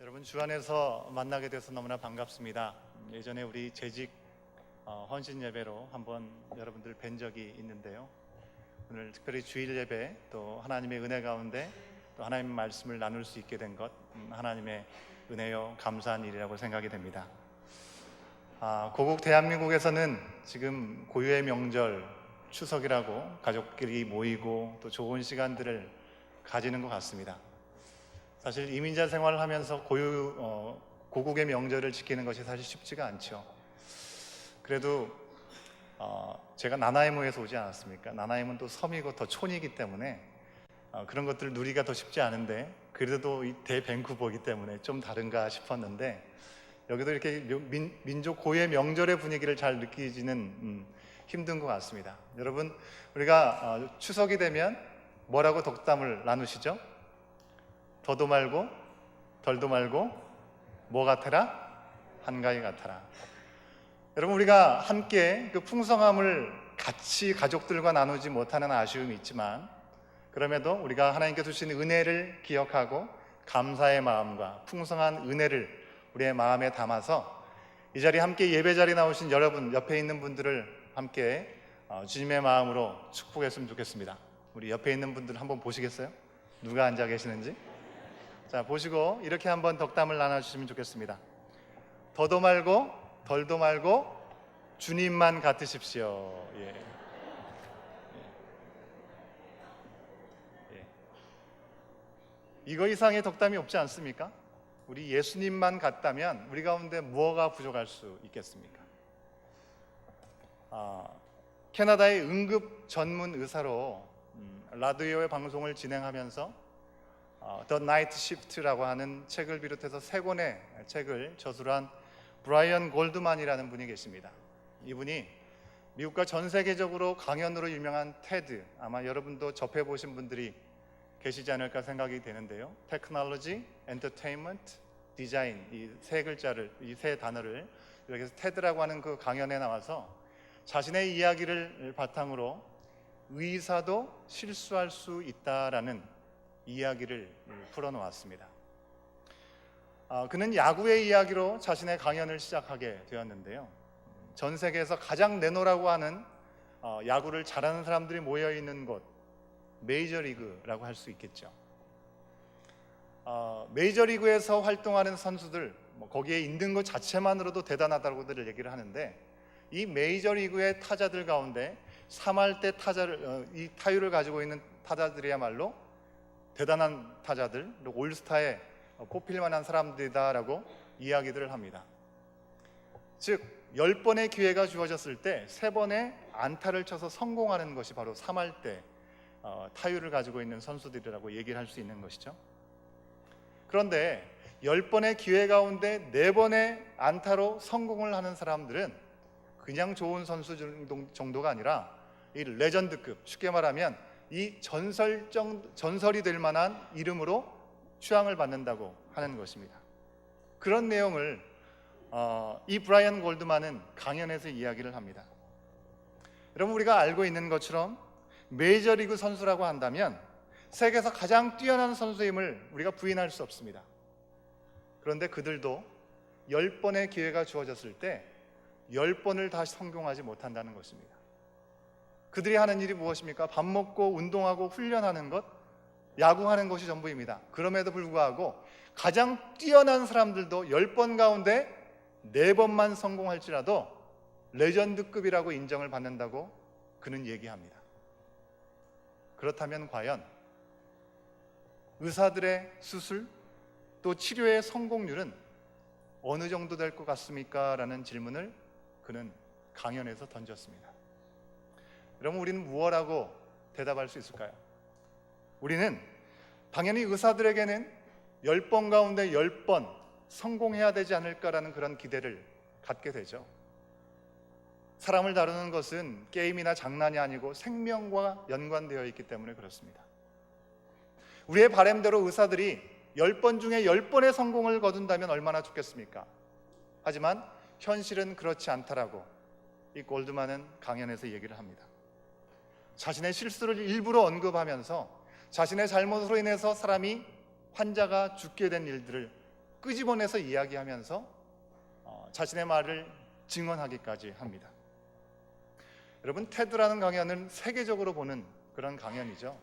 여러분, 주 안에서 만나게 돼서 너무나 반갑습니다. 예전에 우리 재직 헌신 예배로 한번 여러분들 뵌 적이 있는데요. 오늘 특별히 주일 예배, 또 하나님의 은혜 가운데 또 하나님의 말씀을 나눌 수 있게 된 것, 하나님의 은혜요 감사한 일이라고 생각이 됩니다. 고국 대한민국에서는 지금 고유의 명절 추석이라고 가족끼리 모이고 또 좋은 시간들을 가지는 것 같습니다. 사실 이민자 생활을 하면서 고국의 명절을 지키는 것이 사실 쉽지가 않죠. 그래도 제가 나나이모에서 오지 않았습니까? 나나이모는 또 섬이고 더 촌이기 때문에 그런 것들을 누리기가 더 쉽지 않은데, 그래도 이 대밴쿠버이기 때문에 좀 다른가 싶었는데, 여기도 이렇게 민족 고유의 명절의 분위기를 잘 느끼지는 힘든 것 같습니다. 여러분, 우리가 추석이 되면 뭐라고 덕담을 나누시죠? 더도 말고 덜도 말고 뭐 같아라? 한가위 같아라. 여러분, 우리가 함께 그 풍성함을 같이 가족들과 나누지 못하는 아쉬움이 있지만, 그럼에도 우리가 하나님께서 주신 은혜를 기억하고 감사의 마음과 풍성한 은혜를 우리의 마음에 담아서 이 자리에 함께 예배 자리에 나오신 여러분, 옆에 있는 분들을 함께 주님의 마음으로 축복했으면 좋겠습니다. 우리 옆에 있는 분들 한번 보시겠어요? 누가 앉아 계시는지? 자, 보시고 이렇게 한번 덕담을 나눠주시면 좋겠습니다. 더도 말고 덜도 말고 주님만 같으십시오. 이거 이상의 덕담이 없지 않습니까? 우리 예수님만 같다면 우리 가운데 무엇가 부족할 수 있겠습니까? 캐나다의 응급 전문 의사로 라디오의 방송을 진행하면서 The Night Shift라고 하는 책을 비롯해서 3권의 책을 저술한 브라이언 골드만이라는 분이 계십니다. 이분이 미국과 전 세계적으로 강연으로 유명한 테드, 아마 여러분도 접해보신 분들이 계시지 않을까 생각이 되는데요. 테크놀로지, 엔터테인먼트, 디자인, 이 세 단어를 이렇게 해서 테드라고 하는 그 강연에 나와서 자신의 이야기를 바탕으로 의사도 실수할 수 있다라는 이야기를 풀어놓았습니다. 그는 야구의 이야기로 자신의 강연을 시작하게 되었는데요. 전 세계에서 가장 내노라고 하는 야구를 잘하는 사람들이 모여있는 곳, 메이저리그라고 할 수 있겠죠. 메이저리그에서 활동하는 선수들, 거기에 있는 것 자체만으로도 대단하다고들 얘기를 하는데, 이 메이저리그의 타자들 가운데 3할 때 이 타율을 가지고 있는 타자들이야말로 대단한 타자들, 올스타에 뽑힐 만한 사람들이다라고 이야기들을 합니다. 즉 10번의 기회가 주어졌을 때 3번의 안타를 쳐서 성공하는 것이 바로 3할 때 타율을 가지고 있는 선수들이라고 얘기를 할 수 있는 것이죠. 그런데 10번의 기회 가운데 4번의 안타로 성공을 하는 사람들은 그냥 좋은 선수 정도가 아니라 이 레전드급, 쉽게 말하면 이 전설이 될 만한 이름으로 추앙을 받는다고 하는 것입니다. 그런 내용을 이 브라이언 골드만은 강연에서 이야기를 합니다. 여러분, 우리가 알고 있는 것처럼 메이저리그 선수라고 한다면 세계에서 가장 뛰어난 선수임을 우리가 부인할 수 없습니다. 그런데 그들도 10번의 기회가 주어졌을 때 10번을 다 성공하지 못한다는 것입니다. 그들이 하는 일이 무엇입니까? 밥 먹고 운동하고 훈련하는 것, 야구하는 것이 전부입니다. 그럼에도 불구하고 가장 뛰어난 사람들도 10번 가운데 4번만 성공할지라도 레전드급이라고 인정을 받는다고 그는 얘기합니다. 그렇다면 과연 의사들의 수술 또 치료의 성공률은 어느 정도 될 것 같습니까? 라는 질문을 그는 강연에서 던졌습니다. 여러분, 우리는 무엇라고 대답할 수 있을까요? 우리는 당연히 의사들에게는 10번 가운데 10번 성공해야 되지 않을까라는 그런 기대를 갖게 되죠. 사람을 다루는 것은 게임이나 장난이 아니고 생명과 연관되어 있기 때문에 그렇습니다. 우리의 바람대로 의사들이 10번 중에 10번의 성공을 거둔다면 얼마나 좋겠습니까? 하지만 현실은 그렇지 않다라고 이 골드만은 강연에서 얘기를 합니다. 자신의 실수를 일부러 언급하면서 자신의 잘못으로 인해서 환자가 죽게 된 일들을 끄집어내서 이야기하면서 자신의 말을 증언하기까지 합니다. 여러분, 테드라는 강연은 세계적으로 보는 그런 강연이죠.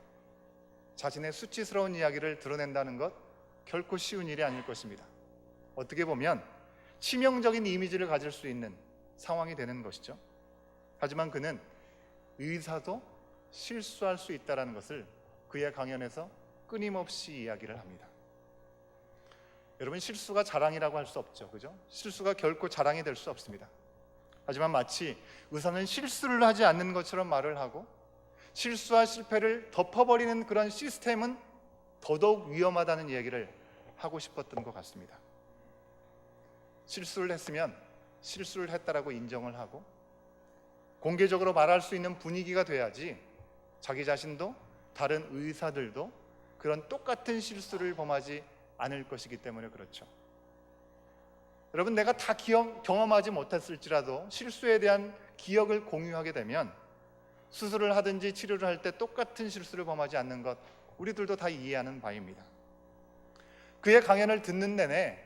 자신의 수치스러운 이야기를 드러낸다는 것 결코 쉬운 일이 아닐 것입니다. 어떻게 보면 치명적인 이미지를 가질 수 있는 상황이 되는 것이죠. 하지만 그는 의사도 실수할 수 있다는 것을 그의 강연에서 끊임없이 이야기를 합니다. 여러분, 실수가 자랑이라고 할 수 없죠, 그죠? 실수가 결코 자랑이 될 수 없습니다. 하지만 마치 의사는 실수를 하지 않는 것처럼 말을 하고 실수와 실패를 덮어버리는 그런 시스템은 더더욱 위험하다는 얘기를 하고 싶었던 것 같습니다. 실수를 했으면 실수를 했다라고 인정을 하고 공개적으로 말할 수 있는 분위기가 돼야지 자기 자신도 다른 의사들도 그런 똑같은 실수를 범하지 않을 것이기 때문에 그렇죠. 여러분, 내가 다 경험하지 못했을지라도 실수에 대한 기억을 공유하게 되면 수술을 하든지 치료를 할 때 똑같은 실수를 범하지 않는 것, 우리들도 다 이해하는 바입니다. 그의 강연을 듣는 내내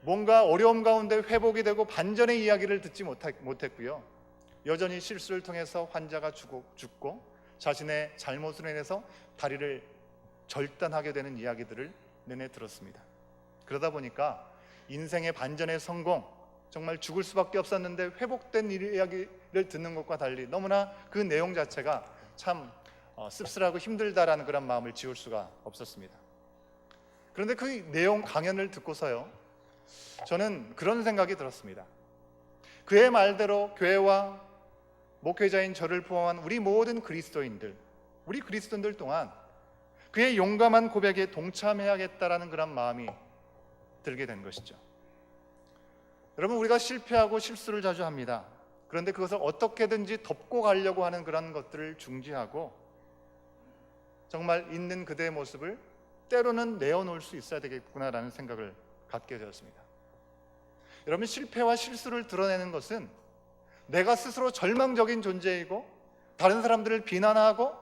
뭔가 어려움 가운데 회복이 되고 반전의 이야기를 듣지 못했고요. 여전히 실수를 통해서 환자가 죽고 자신의 잘못으로 인해서 다리를 절단하게 되는 이야기들을 내내 들었습니다. 그러다 보니까 인생의 반전의 성공, 정말 죽을 수밖에 없었는데 회복된 이야기를 듣는 것과 달리 너무나 그 내용 자체가 참 씁쓸하고 힘들다라는 그런 마음을 지울 수가 없었습니다. 그런데 그 내용 강연을 듣고서요, 저는 그런 생각이 들었습니다. 그의 말대로 교회와 목회자인 저를 포함한 우리 모든 그리스도인들 또한 그의 용감한 고백에 동참해야겠다라는 그런 마음이 들게 된 것이죠. 여러분, 우리가 실패하고 실수를 자주 합니다. 그런데 그것을 어떻게든지 덮고 가려고 하는 그런 것들을 중지하고 정말 있는 그대의 모습을 때로는 내어놓을 수 있어야 되겠구나라는 생각을 갖게 되었습니다. 여러분, 실패와 실수를 드러내는 것은 내가 스스로 절망적인 존재이고 다른 사람들을 비난하고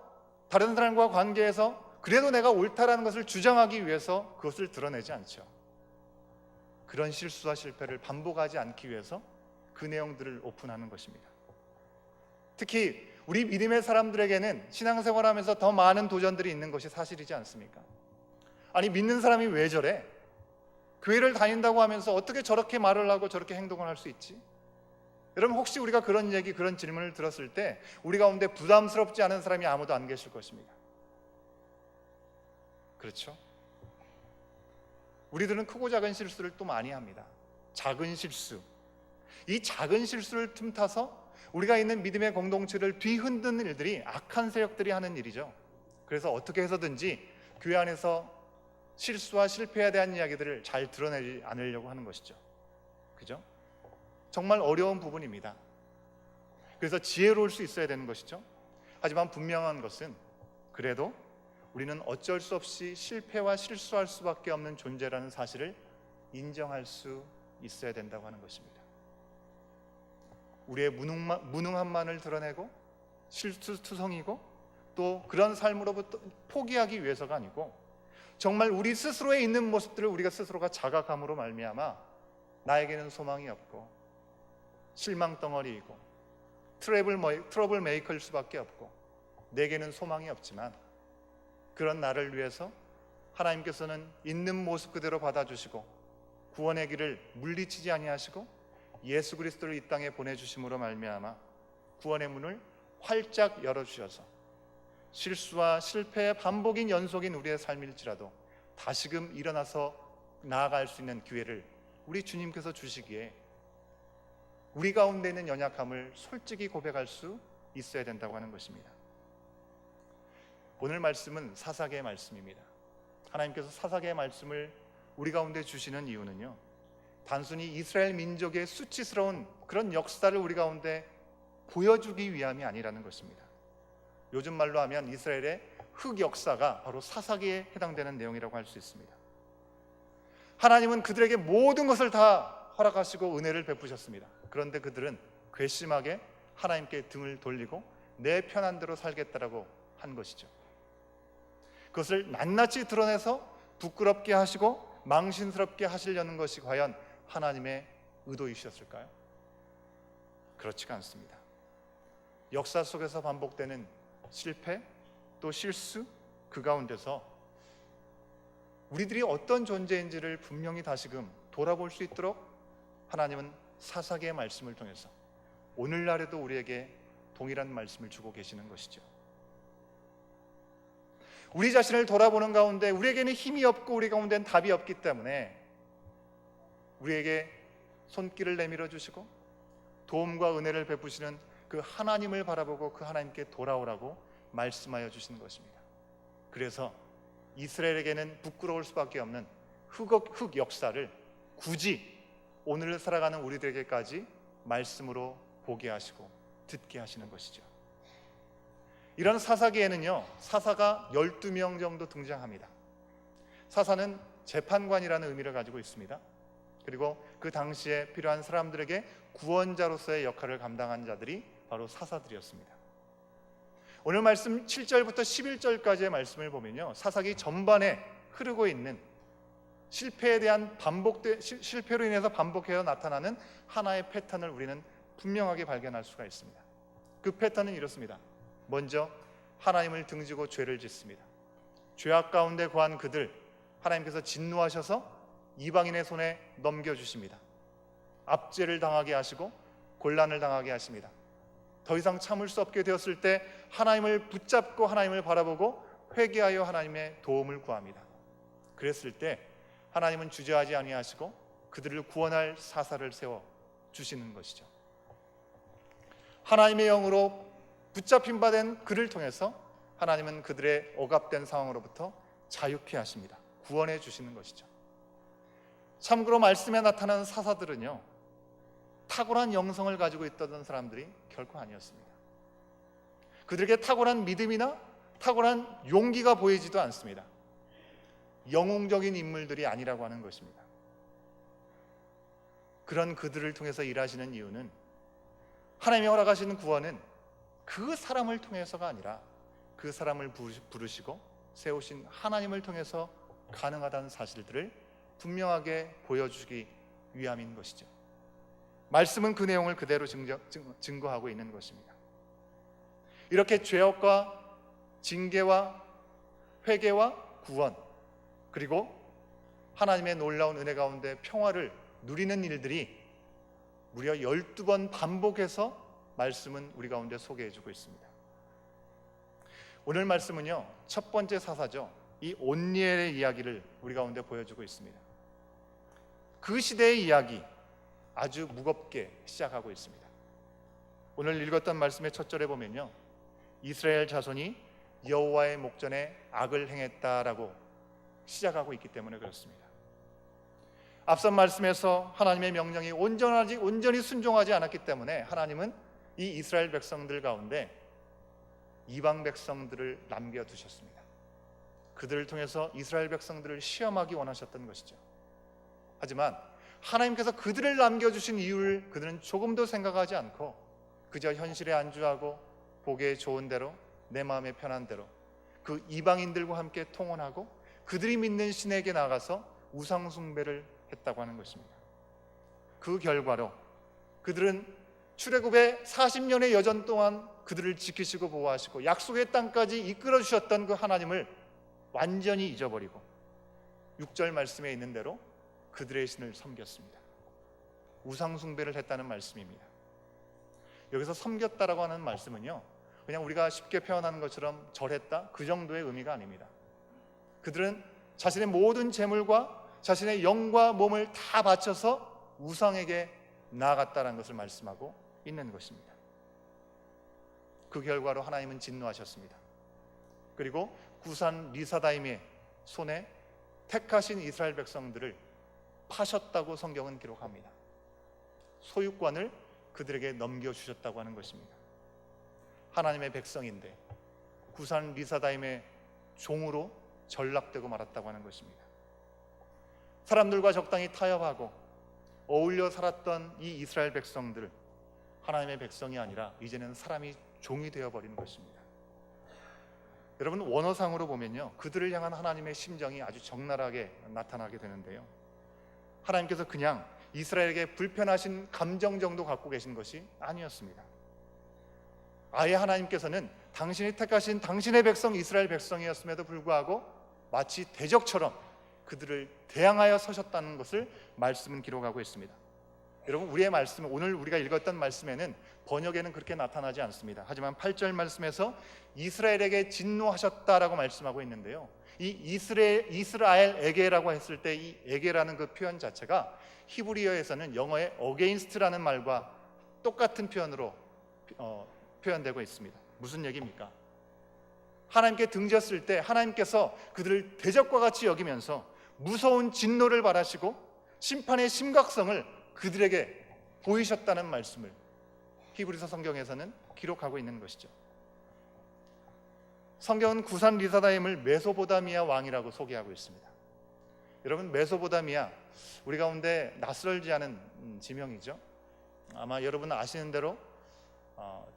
다른 사람과 관계에서 그래도 내가 옳다라는 것을 주장하기 위해서 그것을 드러내지 않죠. 그런 실수와 실패를 반복하지 않기 위해서 그 내용들을 오픈하는 것입니다. 특히 우리 믿음의 사람들에게는 신앙생활하면서 더 많은 도전들이 있는 것이 사실이지 않습니까? 아니, 믿는 사람이 왜 저래? 교회를 다닌다고 하면서 어떻게 저렇게 말을 하고 저렇게 행동을 할 수 있지? 여러분, 혹시 우리가 그런 얘기, 그런 질문을 들었을 때 우리 가운데 부담스럽지 않은 사람이 아무도 안 계실 것입니다. 그렇죠? 우리들은 크고 작은 실수를 또 많이 합니다. 작은 실수, 이 작은 실수를 틈타서 우리가 있는 믿음의 공동체를 뒤흔드는 일들이 악한 세력들이 하는 일이죠. 그래서 어떻게 해서든지 교회 안에서 실수와 실패에 대한 이야기들을 잘 드러내지 않으려고 하는 것이죠. 그죠? 정말 어려운 부분입니다. 그래서 지혜로울 수 있어야 되는 것이죠. 하지만 분명한 것은 그래도 우리는 어쩔 수 없이 실패와 실수할 수밖에 없는 존재라는 사실을 인정할 수 있어야 된다고 하는 것입니다. 우리의 무능함만을 드러내고 실수투성이고 또 그런 삶으로부터 포기하기 위해서가 아니고 정말 우리 스스로에 있는 모습들을 우리가 스스로가 자각함으로 말미암아 나에게는 소망이 없고 실망덩어리이고 트러블 메이커일 수밖에 없고 내게는 소망이 없지만 그런 나를 위해서 하나님께서는 있는 모습 그대로 받아주시고 구원의 길을 물리치지 아니하시고 예수 그리스도를 이 땅에 보내주심으로 말미암아 구원의 문을 활짝 열어주셔서 실수와 실패의 반복인 연속인 우리의 삶일지라도 다시금 일어나서 나아갈 수 있는 기회를 우리 주님께서 주시기에 우리 가운데 있는 연약함을 솔직히 고백할 수 있어야 된다고 하는 것입니다. 오늘 말씀은 사사기의 말씀입니다. 하나님께서 사사기의 말씀을 우리 가운데 주시는 이유는요, 단순히 이스라엘 민족의 수치스러운 그런 역사를 우리 가운데 보여주기 위함이 아니라는 것입니다. 요즘 말로 하면 이스라엘의 흑역사가 바로 사사기에 해당되는 내용이라고 할 수 있습니다. 하나님은 그들에게 모든 것을 다 허락하시고 은혜를 베푸셨습니다. 그런데 그들은 괘씸하게 하나님께 등을 돌리고 내 편한 대로 살겠다라고 한 것이죠. 그것을 낱낱이 드러내서 부끄럽게 하시고 망신스럽게 하시려는 것이 과연 하나님의 의도이셨을까요? 그렇지가 않습니다. 역사 속에서 반복되는 실패 또 실수, 그 가운데서 우리들이 어떤 존재인지를 분명히 다시금 돌아볼 수 있도록 하나님은 사사기의 말씀을 통해서 오늘날에도 우리에게 동일한 말씀을 주고 계시는 것이죠. 우리 자신을 돌아보는 가운데 우리에게는 힘이 없고 우리 가운데는 답이 없기 때문에 우리에게 손길을 내밀어 주시고 도움과 은혜를 베푸시는 그 하나님을 바라보고 그 하나님께 돌아오라고 말씀하여 주시는 것입니다. 그래서 이스라엘에게는 부끄러울 수밖에 없는 흑 역사를 굳이 오늘을 살아가는 우리들에게까지 말씀으로 보게 하시고 듣게 하시는 것이죠. 이런 사사기에는요, 사사가 12명 정도 등장합니다. 사사는 재판관이라는 의미를 가지고 있습니다. 그리고 그 당시에 필요한 사람들에게 구원자로서의 역할을 감당한 자들이 바로 사사들이었습니다. 오늘 말씀 7절부터 11절까지의 말씀을 보면요, 사사기 전반에 흐르고 있는 실패에 대한 실패로 인해서 반복해서 나타나는 하나의 패턴을 우리는 분명하게 발견할 수가 있습니다. 그 패턴은 이렇습니다. 먼저 하나님을 등지고 죄를 짓습니다. 죄악 가운데 거한 그들 하나님께서 진노하셔서 이방인의 손에 넘겨주십니다. 압제를 당하게 하시고 곤란을 당하게 하십니다. 더 이상 참을 수 없게 되었을 때 하나님을 붙잡고 하나님을 바라보고 회개하여 하나님의 도움을 구합니다. 그랬을 때 하나님은 주저하지 아니하시고 그들을 구원할 사사를 세워 주시는 것이죠. 하나님의 영으로 붙잡힌 바 된 그를 통해서 하나님은 그들의 억압된 상황으로부터 자유케 하십니다. 구원해 주시는 것이죠. 참고로 말씀에 나타나는 사사들은요, 탁월한 영성을 가지고 있던 사람들이 결코 아니었습니다. 그들에게 탁월한 믿음이나 탁월한 용기가 보이지도 않습니다. 영웅적인 인물들이 아니라고 하는 것입니다. 그런 그들을 통해서 일하시는 이유는 하나님이 허락하시는 구원은 그 사람을 통해서가 아니라 그 사람을 부르시고 세우신 하나님을 통해서 가능하다는 사실들을 분명하게 보여주기 위함인 것이죠. 말씀은 그 내용을 그대로 증거하고 있는 것입니다. 이렇게 죄악과 징계와 회개와 구원, 그리고 하나님의 놀라운 은혜 가운데 평화를 누리는 일들이 무려 12번 반복해서 말씀은 우리 가운데 소개해주고 있습니다. 오늘 말씀은요, 첫 번째 사사죠. 이 온니엘의 이야기를 우리 가운데 보여주고 있습니다. 그 시대의 이야기, 아주 무겁게 시작하고 있습니다. 오늘 읽었던 말씀의 첫 절에 보면요, 이스라엘 자손이 여호와의 목전에 악을 행했다라고 시작하고 있기 때문에 그렇습니다. 앞선 말씀에서 하나님의 명령이 온전히 순종하지 않았기 때문에 하나님은 이 이스라엘 백성들 가운데 이방 백성들을 남겨두셨습니다. 그들을 통해서 이스라엘 백성들을 시험하기 원하셨던 것이죠. 하지만 하나님께서 그들을 남겨주신 이유를 그들은 조금도 생각하지 않고 그저 현실에 안주하고 보기에 좋은 대로, 내 마음에 편한 대로 그 이방인들과 함께 통혼하고 그들이 믿는 신에게 나가서 우상 숭배를 했다고 하는 것입니다. 그 결과로 그들은 출애굽의 40년의 여정 동안 그들을 지키시고 보호하시고 약속의 땅까지 이끌어 주셨던 그 하나님을 완전히 잊어버리고 6절 말씀에 있는 대로 그들의 신을 섬겼습니다. 우상 숭배를 했다는 말씀입니다. 여기서 섬겼다라고 하는 말씀은요, 그냥 우리가 쉽게 표현하는 것처럼 절했다, 그 정도의 의미가 아닙니다. 그들은 자신의 모든 재물과 자신의 영과 몸을 다 바쳐서 우상에게 나아갔다는 것을 말씀하고 있는 것입니다. 그 결과로 하나님은 진노하셨습니다. 그리고 구산 리사다임의 손에 택하신 이스라엘 백성들을 파셨다고 성경은 기록합니다. 소유권을 그들에게 넘겨주셨다고 하는 것입니다. 하나님의 백성인데 구산 리사다임의 종으로 전락되고 말았다고 하는 것입니다. 사람들과 적당히 타협하고 어울려 살았던 이 이스라엘 백성들, 하나님의 백성이 아니라 이제는 사람이 종이 되어버린 것입니다. 여러분, 원어상으로 보면요, 그들을 향한 하나님의 심정이 아주 적나라하게 나타나게 되는데요, 하나님께서 그냥 이스라엘에게 불편하신 감정 정도 갖고 계신 것이 아니었습니다. 아예 하나님께서는 당신이 택하신 당신의 백성 이스라엘 백성이었음에도 불구하고 마치 대적처럼 그들을 대항하여 서셨다는 것을 말씀은 기록하고 있습니다. 여러분, 우리의 말씀, 오늘 우리가 읽었던 말씀에는 번역에는 그렇게 나타나지 않습니다. 하지만 8절 말씀에서 이스라엘에게 진노하셨다라고 말씀하고 있는데요, 이 이스라엘에게라고 했을 때 이 에게라는 그 표현 자체가 히브리어에서는 영어의 against라는 말과 똑같은 표현으로 표현되고 있습니다. 무슨 얘기입니까? 하나님께 등졌을 때 하나님께서 그들을 대적과 같이 여기면서 무서운 진노를 바라시고 심판의 심각성을 그들에게 보이셨다는 말씀을 히브리서 성경에서는 기록하고 있는 것이죠. 성경은 구산 리사다임을 메소포타미아 왕이라고 소개하고 있습니다. 여러분, 메소포타미아 우리 가운데 낯설지 않은 지명이죠. 아마 여러분 아시는 대로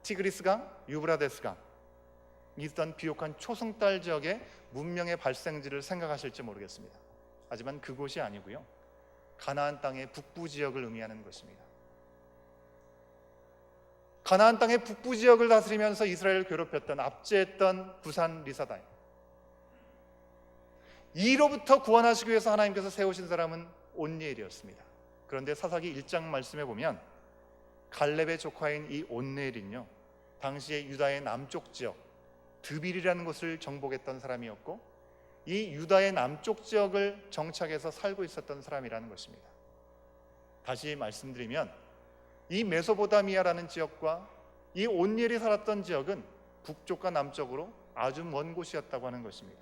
티그리스강, 유브라데스강 있던 비옥한 초승달 지역의 문명의 발생지를 생각하실지 모르겠습니다. 하지만 그곳이 아니고요, 가나안 땅의 북부 지역을 의미하는 것입니다. 가나안 땅의 북부 지역을 다스리면서 이스라엘을 괴롭혔던, 압제했던 구산 리사다임, 이로부터 구원하시기 위해서 하나님께서 세우신 사람은 온니엘이었습니다. 그런데 사사기 1장 말씀에 보면 갈렙의 조카인 이 온니엘은요, 당시에 유다의 남쪽 지역 드빌이라는 곳을 정복했던 사람이었고, 이 유다의 남쪽 지역을 정착해서 살고 있었던 사람이라는 것입니다. 다시 말씀드리면 이 메소포타미아라는 지역과 이 온니엘이 살았던 지역은 북쪽과 남쪽으로 아주 먼 곳이었다고 하는 것입니다.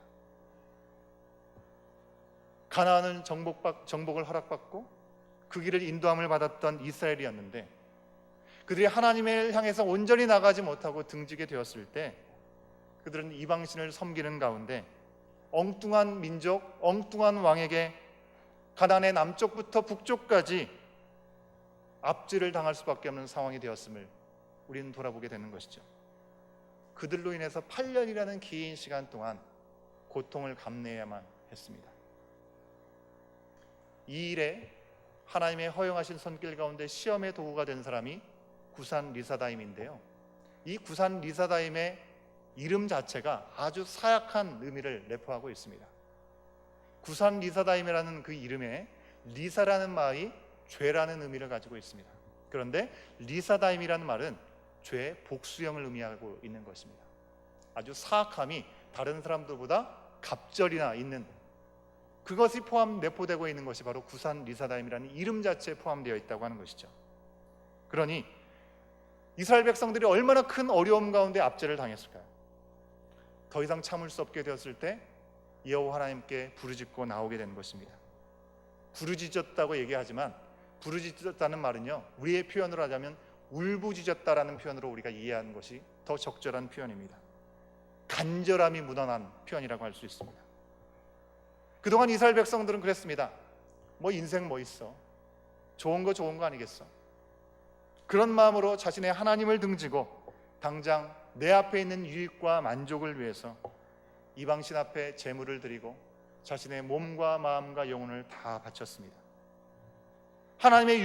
가나안은 정복을 허락받고 그 길을 인도함을 받았던 이스라엘이었는데, 그들이 하나님을 향해서 온전히 나가지 못하고 등지게 되었을 때 그들은 이방신을 섬기는 가운데 엉뚱한 민족, 엉뚱한 왕에게 가나안의 남쪽부터 북쪽까지 압제를 당할 수밖에 없는 상황이 되었음을 우리는 돌아보게 되는 것이죠. 그들로 인해서 8년이라는 긴 시간 동안 고통을 감내해야만 했습니다. 이 일에 하나님의 허용하신 손길 가운데 시험의 도구가 된 사람이 구산 리사다임인데요, 이 구산 리사다임의 이름 자체가 아주 사약한 의미를 내포하고 있습니다. 구산 리사다임이라는 그 이름에 리사라는 말이 죄라는 의미를 가지고 있습니다. 그런데 리사다임이라는 말은 죄의 복수형을 의미하고 있는 것입니다. 아주 사악함이 다른 사람들보다 갑절이나 있는 그것이 내포되고 있는 것이 바로 구산 리사다임이라는 이름 자체에 포함되어 있다고 하는 것이죠. 그러니 이스라엘 백성들이 얼마나 큰 어려움 가운데 압제를 당했을까요? 더 이상 참을 수 없게 되었을 때 여호와 하나님께 부르짖고 나오게 된 것입니다. 부르짖었다고 얘기하지만 부르짖었다는 말은요, 우리의 표현으로 하자면 울부짖었다라는 표현으로 우리가 이해하는 것이 더 적절한 표현입니다. 간절함이 묻어난 표현이라고 할 수 있습니다. 그동안 이스라엘 백성들은 그랬습니다. 뭐 인생 뭐 있어, 좋은 거 아니겠어, 그런 마음으로 자신의 하나님을 등지고 당장 내 앞에 있는 유익과 만족을 위해서 이방신 앞에 제물을 드리고 자신의 몸과 마음과 영혼을 다 바쳤습니다. 하나님의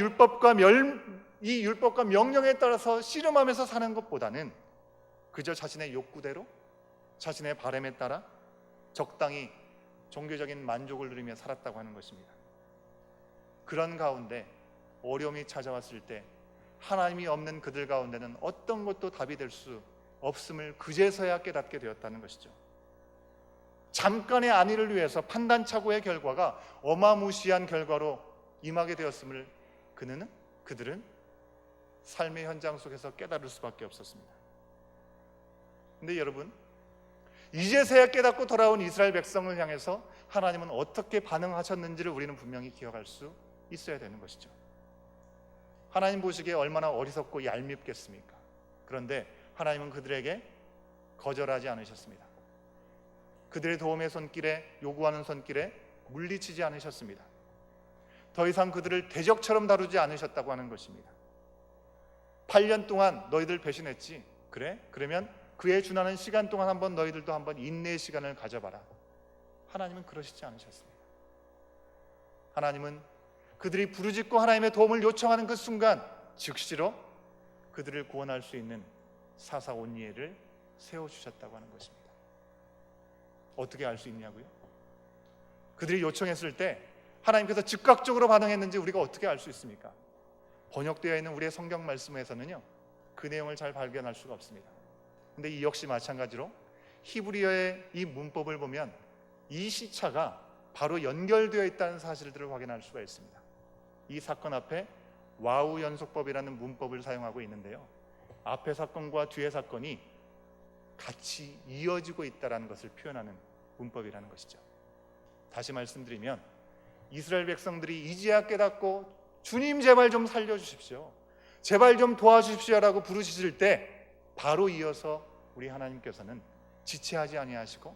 이 율법과 명령에 따라서 씨름하면서 사는 것보다는 그저 자신의 욕구대로, 자신의 바람에 따라 적당히 종교적인 만족을 누리며 살았다고 하는 것입니다. 그런 가운데 어려움이 찾아왔을 때 하나님이 없는 그들 가운데는 어떤 것도 답이 될 수 없음을 그제서야 깨닫게 되었다는 것이죠. 잠깐의 안위를 위해서 판단착오의 결과가 어마무시한 결과로 임하게 되었음을 그들은 삶의 현장 속에서 깨달을 수밖에 없었습니다. 그런데 여러분, 이제서야 깨닫고 돌아온 이스라엘 백성을 향해서 하나님은 어떻게 반응하셨는지를 우리는 분명히 기억할 수 있어야 되는 것이죠. 하나님 보시기에 얼마나 어리석고 얄밉겠습니까? 그런데 하나님은 그들에게 거절하지 않으셨습니다. 그들의 도움의 손길에, 요구하는 손길에 물리치지 않으셨습니다. 더 이상 그들을 대적처럼 다루지 않으셨다고 하는 것입니다. 8년 동안 너희들 배신했지? 그래? 그러면 그에 준하는 시간 동안 한번 너희들도 한번 인내의 시간을 가져봐라. 하나님은 그러시지 않으셨습니다. 하나님은 그들이 부르짖고 하나님의 도움을 요청하는 그 순간 즉시로 그들을 구원할 수 있는 사사 온니엘을 세워주셨다고 하는 것입니다. 어떻게 알 수 있냐고요? 그들이 요청했을 때 하나님께서 즉각적으로 반응했는지 우리가 어떻게 알 수 있습니까? 번역되어 있는 우리의 성경 말씀에서는요, 그 내용을 잘 발견할 수가 없습니다. 근데 이 역시 마찬가지로 히브리어의 이 문법을 보면 이 시차가 바로 연결되어 있다는 사실들을 확인할 수가 있습니다. 이 사건 앞에 와우 연속법이라는 문법을 사용하고 있는데요, 앞의 사건과 뒤의 사건이 같이 이어지고 있다는 것을 표현하는 문법이라는 것이죠. 다시 말씀드리면 이스라엘 백성들이 이제야 깨닫고 주님 제발 좀 살려주십시오, 제발 좀 도와주십시오라고 부르짖을 때 바로 이어서 우리 하나님께서는 지체하지 아니하시고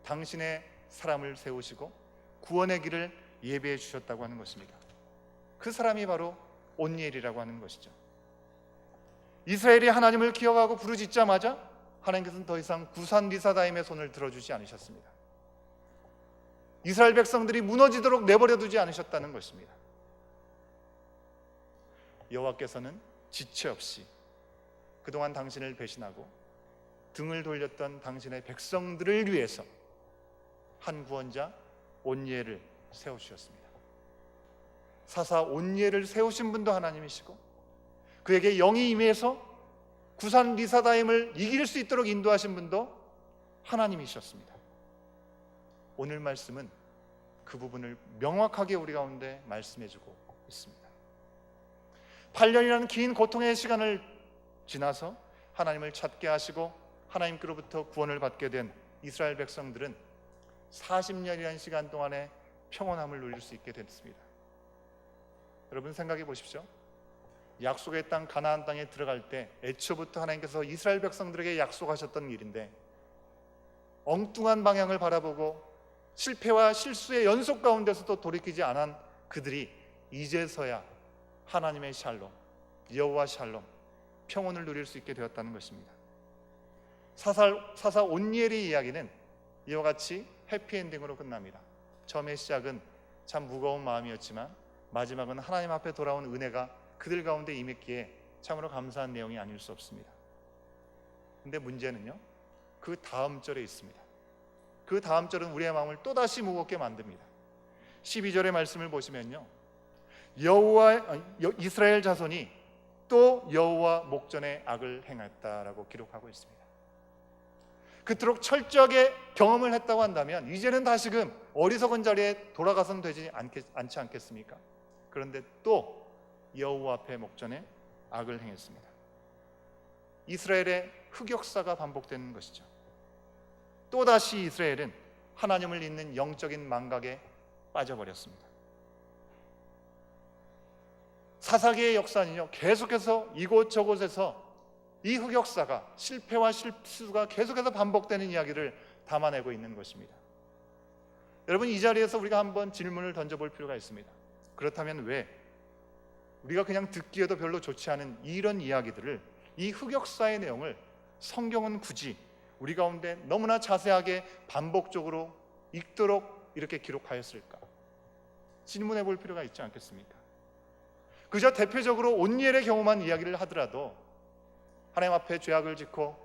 당신의 사람을 세우시고 구원의 길을 예비해 주셨다고 하는 것입니다. 그 사람이 바로 온니엘이라고 하는 것이죠. 이스라엘이 하나님을 기억하고 부르짖자마자 하나님께서는 더 이상 구산 리사다임의 손을 들어주지 않으셨습니다. 이스라엘 백성들이 무너지도록 내버려 두지 않으셨다는 것입니다. 여호와께서는 지체 없이 그동안 당신을 배신하고 등을 돌렸던 당신의 백성들을 위해서 한 구원자 온니엘을 세우셨습니다. 사사 온니엘을 세우신 분도 하나님이시고 그에게 영이 임해서 구산 리사다임을 이길 수 있도록 인도하신 분도 하나님이셨습니다. 오늘 말씀은 그 부분을 명확하게 우리 가운데 말씀해주고 있습니다. 8년이라는 긴 고통의 시간을 지나서 하나님을 찾게 하시고 하나님께로부터 구원을 받게 된 이스라엘 백성들은 40년이라는 시간 동안에 평온함을 누릴 수 있게 됐습니다. 여러분 생각해 보십시오. 약속의 땅 가나안 땅에 들어갈 때 애초부터 하나님께서 이스라엘 백성들에게 약속하셨던 일인데 엉뚱한 방향을 바라보고 실패와 실수의 연속 가운데서도 돌이키지 않은 그들이 이제서야 하나님의 샬롬, 여호와 샬롬, 평온을 누릴 수 있게 되었다는 것입니다. 사사 온니엘의 이야기는 이와 같이 해피엔딩으로 끝납니다. 처음의 시작은 참 무거운 마음이었지만 마지막은 하나님 앞에 돌아온 은혜가 그들 가운데 임했기에 참으로 감사한 내용이 아닐 수 없습니다. 근데 문제는요, 그 다음 절에 있습니다. 그 다음 절은 우리의 마음을 또다시 무겁게 만듭니다. 12절의 말씀을 보시면요, 이스라엘 자손이 또 여호와 목전에 악을 행했다라고 기록하고 있습니다. 그토록 철저하게 경험을 했다고 한다면 이제는 다시금 어리석은 자리에 돌아가선 되지 않지 않겠습니까? 그런데 또 여호와 앞에 목전에 악을 행했습니다. 이스라엘의 흑역사가 반복되는 것이죠. 또다시 이스라엘은 하나님을 잇는 영적인 망각에 빠져버렸습니다. 사사기의 역사는요, 계속해서 이곳저곳에서 이 흑역사가, 실패와 실수가 계속해서 반복되는 이야기를 담아내고 있는 것입니다. 여러분, 이 자리에서 우리가 한번 질문을 던져볼 필요가 있습니다. 그렇다면 왜 우리가 그냥 듣기에도 별로 좋지 않은 이런 이야기들을, 이 흑역사의 내용을 성경은 굳이 우리 가운데 너무나 자세하게 반복적으로 읽도록 이렇게 기록하였을까? 질문해 볼 필요가 있지 않겠습니까? 그저 대표적으로 온니엘의 경우만 이야기를 하더라도 하나님 앞에 죄악을 짓고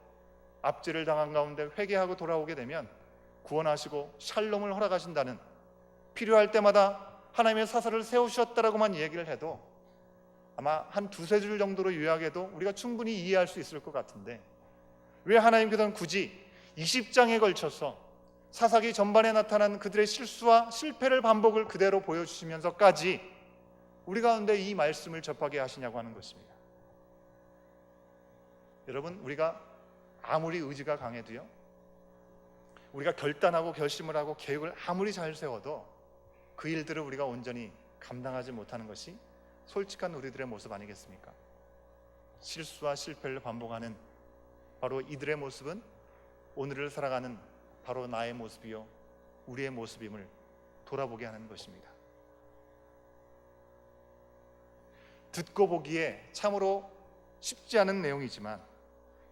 압제를 당한 가운데 회개하고 돌아오게 되면 구원하시고 샬롬을 허락하신다는, 필요할 때마다 하나님의 사사를 세우셨다라고만 얘기를 해도 아마 한 두세 줄 정도로 요약해도 우리가 충분히 이해할 수 있을 것 같은데, 왜 하나님께서는 굳이 20장에 걸쳐서 사사기 전반에 나타난 그들의 실수와 실패를 반복을 그대로 보여주시면서까지 우리 가운데 이 말씀을 접하게 하시냐고 하는 것입니다. 여러분, 우리가 아무리 의지가 강해도요, 우리가 결단하고 결심을 하고 계획을 아무리 잘 세워도 그 일들을 우리가 온전히 감당하지 못하는 것이 솔직한 우리들의 모습 아니겠습니까? 실수와 실패를 반복하는 바로 이들의 모습은 오늘을 살아가는 바로 나의 모습이요, 우리의 모습임을 돌아보게 하는 것입니다. 듣고 보기에 참으로 쉽지 않은 내용이지만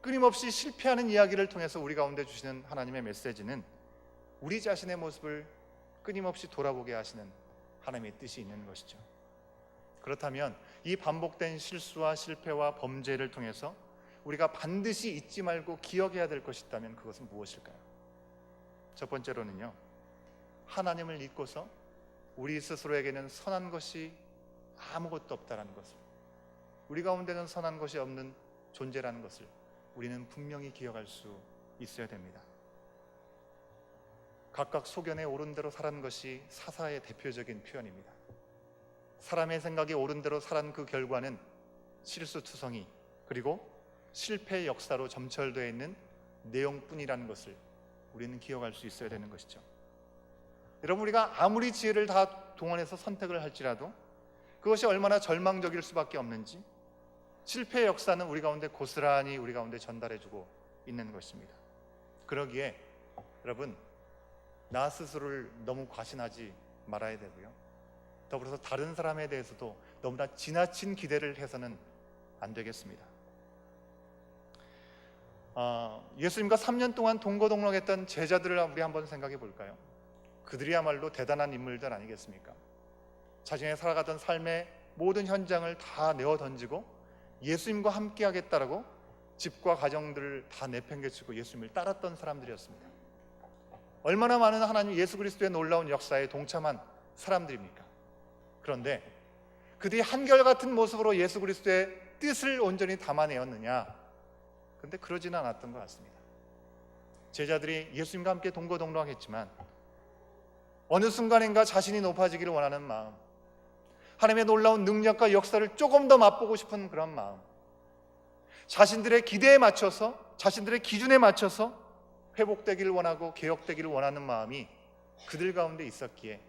끊임없이 실패하는 이야기를 통해서 우리 가운데 주시는 하나님의 메시지는 우리 자신의 모습을 끊임없이 돌아보게 하시는 하나님의 뜻이 있는 것이죠. 그렇다면 이 반복된 실수와 실패와 범죄를 통해서 우리가 반드시 잊지 말고 기억해야 될 것이 있다면 그것은 무엇일까요? 첫 번째로는요, 하나님을 잊고서 우리 스스로에게는 선한 것이 아무것도 없다라는 것을, 우리 가운데는 선한 것이 없는 존재라는 것을 우리는 분명히 기억할 수 있어야 됩니다. 각각 소견에 오른 대로 살은 것이 사사의 대표적인 표현입니다. 사람의 생각이 옳은 대로 살은 그 결과는 실수투성이 그리고 실패의 역사로 점철되어 있는 내용뿐이라는 것을 우리는 기억할 수 있어야 되는 것이죠. 여러분, 우리가 아무리 지혜를 다 동원해서 선택을 할지라도 그것이 얼마나 절망적일 수밖에 없는지 실패의 역사는 우리 가운데 고스란히 우리 가운데 전달해주고 있는 것입니다. 그러기에 여러분, 나 스스로를 너무 과신하지 말아야 되고요, 더불어서 다른 사람에 대해서도 너무나 지나친 기대를 해서는 안 되겠습니다. 예수님과 3년 동안 동거동락했던 제자들을 우리 한번 생각해 볼까요? 그들이야말로 대단한 인물들 아니겠습니까? 자신이 살아가던 삶의 모든 현장을 다 내어 던지고 예수님과 함께 하겠다라고 집과 가정들을 다 내팽개치고 예수님을 따랐던 사람들이었습니다. 얼마나 많은 하나님 예수 그리스도의 놀라운 역사에 동참한 사람들입니까? 그런데 그들이 한결같은 모습으로 예수 그리스도의 뜻을 온전히 담아내었느냐? 그런데 그러지는 않았던 것 같습니다. 제자들이 예수님과 함께 동거동락했지만 어느 순간인가 자신이 높아지기를 원하는 마음, 하나님의 놀라운 능력과 역사를 조금 더 맛보고 싶은 그런 마음, 자신들의 기대에 맞춰서, 자신들의 기준에 맞춰서 회복되기를 원하고 개혁되기를 원하는 마음이 그들 가운데 있었기에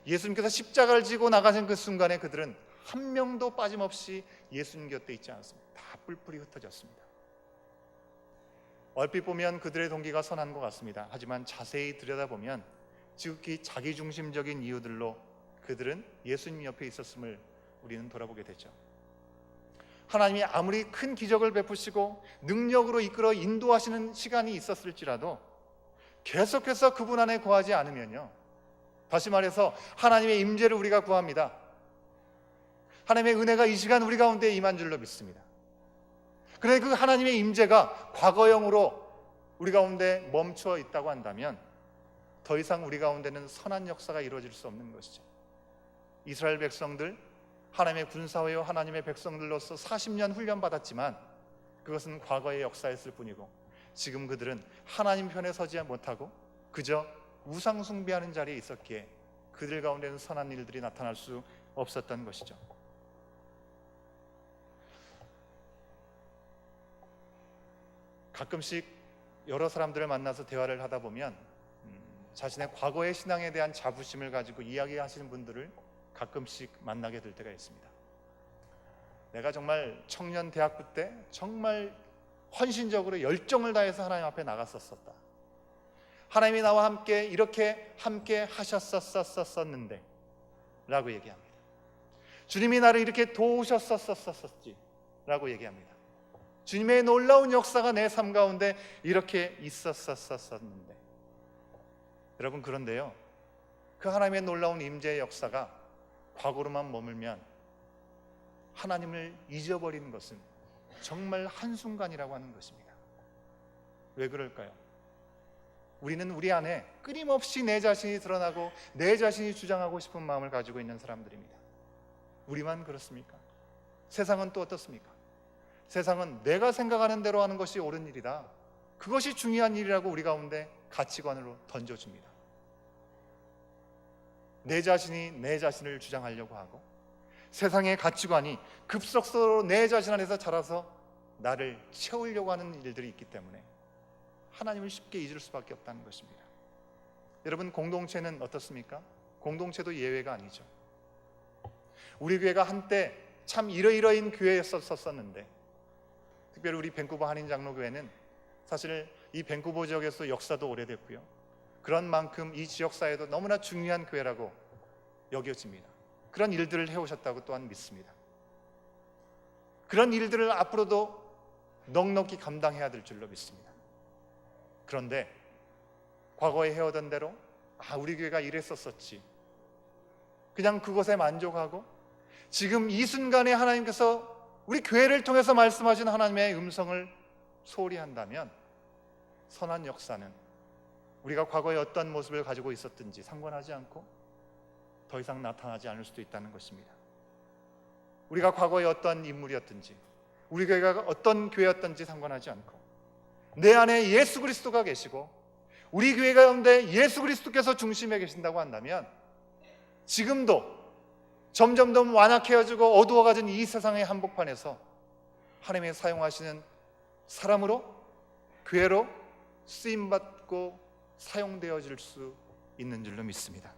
예수님께서 십자가를 지고 나가신 그 순간에 그들은 한 명도 빠짐없이 예수님 곁에 있지 않았습니다. 다 뿔뿔이 흩어졌습니다. 얼핏 보면 그들의 동기가 선한 것 같습니다. 하지만 자세히 들여다보면 지극히 자기중심적인 이유들로 그들은 예수님 옆에 있었음을 우리는 돌아보게 되죠. 하나님이 아무리 큰 기적을 베푸시고 능력으로 이끌어 인도하시는 시간이 있었을지라도 계속해서 그분 안에 거하지 않으면요, 다시 말해서 하나님의 임재를 우리가 구합니다. 하나님의 은혜가 이 시간 우리 가운데 임한 줄로 믿습니다. 그런데 그 하나님의 임재가 과거형으로 우리 가운데 멈춰 있다고 한다면 더 이상 우리 가운데는 선한 역사가 이루어질 수 없는 것이죠. 이스라엘 백성들, 하나님의 군사회요 하나님의 백성들로서 40년 훈련받았지만 그것은 과거의 역사였을 뿐이고 지금 그들은 하나님 편에 서지 못하고 그저 우상 숭배하는 자리에 있었기에 그들 가운데는 선한 일들이 나타날 수 없었던 것이죠. 가끔씩 여러 사람들을 만나서 대화를 하다 보면 자신의 과거의 신앙에 대한 자부심을 가지고 이야기하시는 분들을 가끔씩 만나게 될 때가 있습니다. 내가 정말 청년 대학부 때 정말 헌신적으로 열정을 다해서 하나님 앞에 나갔었다. 하나님이 나와 함께 이렇게 함께 하셨었는데 라고 얘기합니다. 주님이 나를 이렇게 도우셨었지 라고 얘기합니다. 주님의 놀라운 역사가 내 삶 가운데 이렇게 있었었는데. 여러분, 그런데요, 그 하나님의 놀라운 임재의 역사가 과거로만 머물면 하나님을 잊어버리는 것은 정말 한순간이라고 하는 것입니다. 왜 그럴까요? 우리는 우리 안에 끊임없이 내 자신이 드러나고 내 자신이 주장하고 싶은 마음을 가지고 있는 사람들입니다. 우리만 그렇습니까? 세상은 또 어떻습니까? 세상은 내가 생각하는 대로 하는 것이 옳은 일이다, 그것이 중요한 일이라고 우리 가운데 가치관으로 던져줍니다. 내 자신이 내 자신을 주장하려고 하고 세상의 가치관이 급속도로 내 자신 안에서 자라서 나를 채우려고 하는 일들이 있기 때문에 하나님을 쉽게 잊을 수밖에 없다는 것입니다. 여러분, 공동체는 어떻습니까? 공동체도 예외가 아니죠. 우리 교회가 한때 참 이러이러한 교회였었는데, 특별히 우리 밴쿠버 한인장로교회는 사실 이 밴쿠버 지역에서 역사도 오래됐고요, 그런 만큼 이 지역사회도 너무나 중요한 교회라고 여겨집니다. 그런 일들을 해오셨다고 또한 믿습니다. 그런 일들을 앞으로도 넉넉히 감당해야 될 줄로 믿습니다. 그런데 과거에 해오던 대로 우리 교회가 이랬었었지, 그냥 그것에 만족하고 지금 이 순간에 하나님께서 우리 교회를 통해서 말씀하신 하나님의 음성을 소홀히 한다면 선한 역사는 우리가 과거에 어떤 모습을 가지고 있었든지 상관하지 않고 더 이상 나타나지 않을 수도 있다는 것입니다. 우리가 과거에 어떤 인물이었든지 우리 교회가 어떤 교회였든지 상관하지 않고 내 안에 예수 그리스도가 계시고 우리 교회 가운데 예수 그리스도께서 중심에 계신다고 한다면 지금도 점점 더 완악해지고 어두워가진 이 세상의 한복판에서 하나님의 사용하시는 사람으로, 교회로 쓰임받고 사용되어질 수 있는 줄로 믿습니다.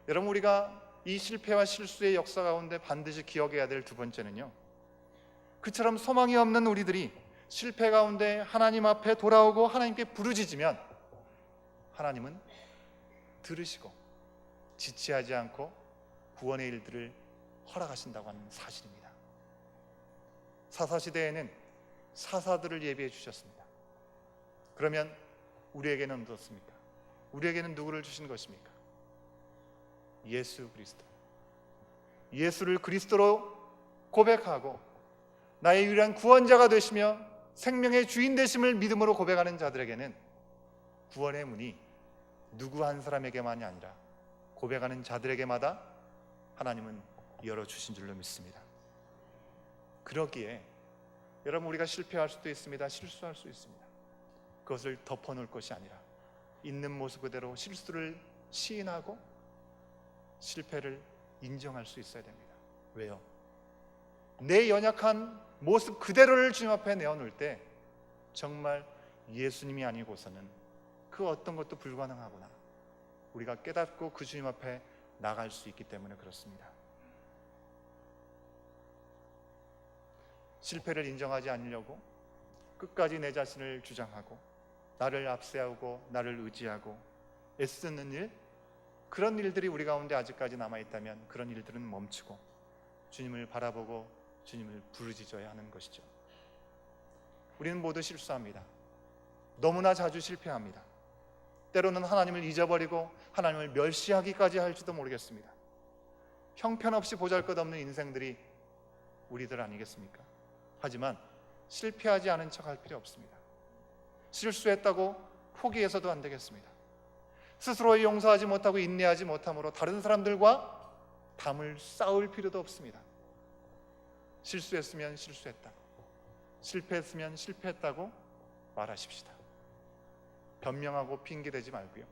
여러분, 우리가 이 실패와 실수의 역사 가운데 반드시 기억해야 될 두 번째는요, 그처럼 소망이 없는 우리들이 실패 가운데 하나님 앞에 돌아오고 하나님께 부르짖으면 하나님은 들으시고 지체하지 않고 구원의 일들을 허락하신다고 하는 사실입니다. 사사시대에는 사사들을 예비해 주셨습니다. 그러면 우리에게는 어떻습니까? 우리에게는 누구를 주신 것입니까? 예수 그리스도. 예수를 그리스도로 고백하고 나의 유일한 구원자가 되시며 생명의 주인 되심을 믿음으로 고백하는 자들에게는 구원의 문이 누구 한 사람에게만이 아니라 고백하는 자들에게마다 하나님은 열어주신 줄로 믿습니다. 그러기에 여러분, 우리가 실패할 수도 있습니다. 실수할 수 있습니다. 그것을 덮어놓을 것이 아니라 있는 모습 그대로 실수를 시인하고 실패를 인정할 수 있어야 됩니다. 왜요? 내 연약한 모습 그대로를 주님 앞에 내어놓을 때 정말 예수님이 아니고서는 그 어떤 것도 불가능하구나 우리가 깨닫고 그 주님 앞에 나갈 수 있기 때문에 그렇습니다. 실패를 인정하지 않으려고 끝까지 내 자신을 주장하고 나를 앞세우고 나를 의지하고 애쓰는 일, 그런 일들이 우리 가운데 아직까지 남아있다면 그런 일들은 멈추고 주님을 바라보고 주님을 부르짖어야 하는 것이죠. 우리는 모두 실수합니다. 너무나 자주 실패합니다. 때로는 하나님을 잊어버리고 하나님을 멸시하기까지 할지도 모르겠습니다. 형편없이 보잘것없는 인생들이 우리들 아니겠습니까? 하지만 실패하지 않은 척할 필요 없습니다. 실수했다고 포기해서도 안 되겠습니다. 스스로 용서하지 못하고 인내하지 못함으로 다른 사람들과 담을 쌓을 필요도 없습니다. 실수했으면 실수했다, 실패했으면 실패했다고 말하십시다. 변명하고 핑계대지 말고요,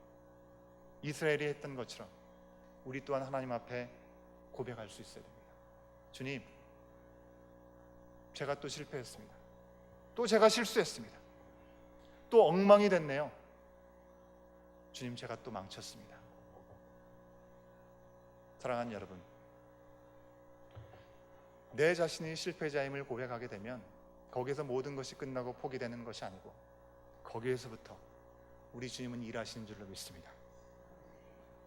이스라엘이 했던 것처럼 우리 또한 하나님 앞에 고백할 수 있어야 됩니다. 주님, 제가 또 실패했습니다. 또 제가 실수했습니다. 또 엉망이 됐네요. 주님, 제가 또 망쳤습니다. 사랑하는 여러분, 내 자신이 실패자임을 고백하게 되면 거기에서 모든 것이 끝나고 포기되는 것이 아니고 거기에서부터 우리 주님은 일하시는 줄로 믿습니다.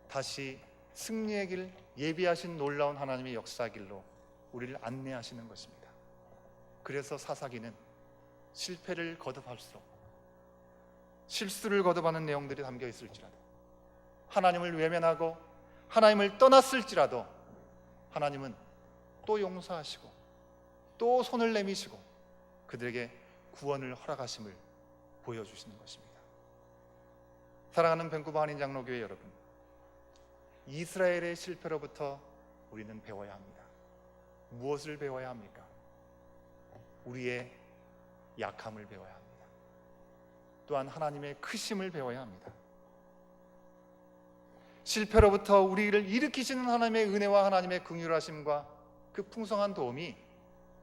다시 승리의 길, 예비하신 놀라운 하나님의 역사 길로 우리를 안내하시는 것입니다. 그래서 사사기는 실패를 거듭할수록, 실수를 거듭하는 내용들이 담겨 있을지라도, 하나님을 외면하고 하나님을 떠났을지라도 하나님은 또 용서하시고 또 손을 내미시고 그들에게 구원을 허락하심을 보여주시는 것입니다. 사랑하는 밴쿠버 한인장로교회 여러분, 이스라엘의 실패로부터 우리는 배워야 합니다. 무엇을 배워야 합니까? 우리의 약함을 배워야 합니다. 또한 하나님의 크심을 배워야 합니다. 실패로부터 우리를 일으키시는 하나님의 은혜와 하나님의 긍휼하심과 그 풍성한 도움이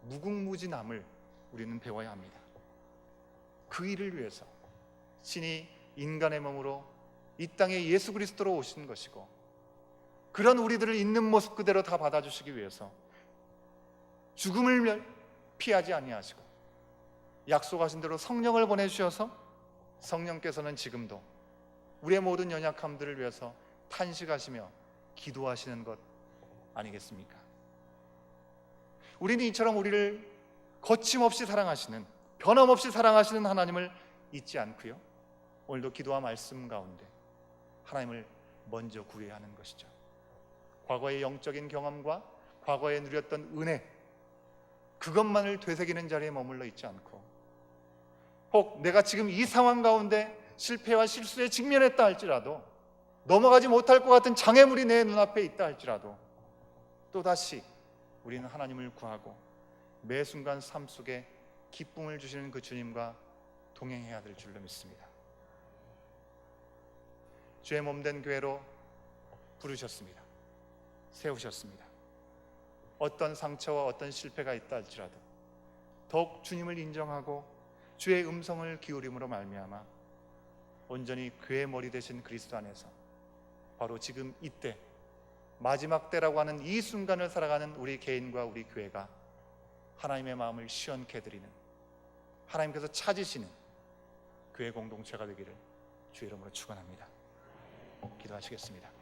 무궁무진함을 우리는 배워야 합니다. 그 일을 위해서 신이 인간의 몸으로 이 땅에 예수 그리스도로 오신 것이고, 그런 우리들을 있는 모습 그대로 다 받아주시기 위해서 죽음을 피하지 아니하시고 약속하신 대로 성령을 보내주셔서 성령께서는 지금도 우리의 모든 연약함들을 위해서 탄식하시며 기도하시는 것 아니겠습니까? 우리는 이처럼 우리를 거침없이 사랑하시는, 변함없이 사랑하시는 하나님을 잊지 않고요, 오늘도 기도와 말씀 가운데 하나님을 먼저 구해야 하는 것이죠. 과거의 영적인 경험과 과거에 누렸던 은혜, 그것만을 되새기는 자리에 머물러 있지 않고, 혹 내가 지금 이 상황 가운데 실패와 실수에 직면했다 할지라도, 넘어가지 못할 것 같은 장애물이 내 눈앞에 있다 할지라도, 또다시 우리는 하나님을 구하고 매 순간 삶 속에 기쁨을 주시는 그 주님과 동행해야 될 줄로 믿습니다. 주의 몸된 교회로 부르셨습니다. 세우셨습니다. 어떤 상처와 어떤 실패가 있다 할지라도 더욱 주님을 인정하고 주의 음성을 기울임으로 말미암아 온전히 그의 머리 되신 그리스도 안에서 바로 지금 이때 마지막 때라고 하는 이 순간을 살아가는 우리 개인과 우리 교회가 하나님의 마음을 시원케 해드리는, 하나님께서 찾으시는 교회 공동체가 되기를 주 이름으로 축원합니다. 기도하시겠습니다.